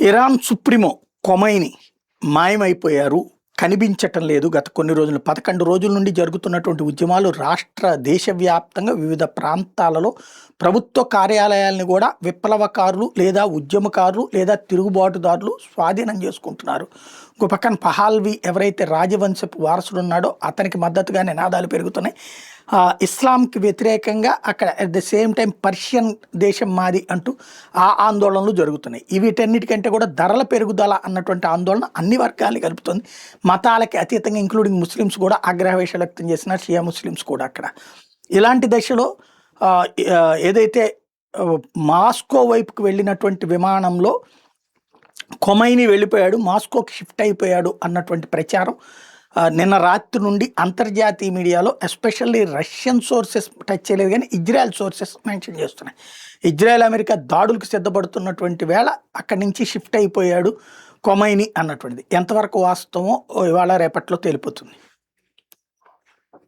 Iran supremo Khomeini మాయమైపోయారు. కనిపించటం లేదు. గత కొన్ని రోజులు 11 రోజుల నుండి జరుగుతున్నటువంటి ఉద్యమాలు దేశవ్యాప్తంగా వివిధ ప్రాంతాలలో ప్రభుత్వ కార్యాలయాలను కూడా విప్లవకారులు లేదా ఉద్యమకారులు లేదా తిరుగుబాటుదారులు స్వాధీనం చేసుకుంటున్నారు. ఇంకో పక్కన పహాల్వి ఎవరైతే రాజవంశపు వారసుడు ఉన్నాడో అతనికి మద్దతుగా నినాదాలు పెరుగుతున్నాయి. ఇస్లాంకి వ్యతిరేకంగా అక్కడ at the same time Persian దేశం మాది అంటూ ఆ ఆందోళనలు జరుగుతున్నాయి. వీటన్నిటికంటే కూడా ధరల పెరుగుదల అన్నటువంటి ఆందోళన అన్ని వర్గాలు కలుపుతుంది. మతాలకి అతీతంగా ఇంక్లూడింగ్ ముస్లిమ్స్ కూడా ఆగ్రహవేశాలు వ్యక్తం చేసిన షియా ముస్లిమ్స్ కూడా అక్కడ. ఇలాంటి దశలో ఏదైతే మాస్కో వైపుకు వెళ్ళినటువంటి విమానంలో ఖొమైనీ వెళ్ళిపోయాడు, మాస్కోకి షిఫ్ట్ అయిపోయాడు అన్నటువంటి ప్రచారం నిన్న రాత్రి నుండి అంతర్జాతీయ మీడియాలో ఎస్పెషల్లీ రష్యన్ సోర్సెస్ టచ్ చేయలేదు, కానీ ఇజ్రాయెల్ సోర్సెస్ మెన్షన్ చేస్తున్నాయి. ఇజ్రాయెల్ అమెరికా దాడులకు సిద్ధపడుతున్నటువంటి వేళ అక్కడి నుంచి షిఫ్ట్ అయిపోయాడు ఖొమైనీ అన్నటువంటిది ఎంతవరకు వాస్తవమో ఇవాళ రేపట్లో తేలిపోతుంది.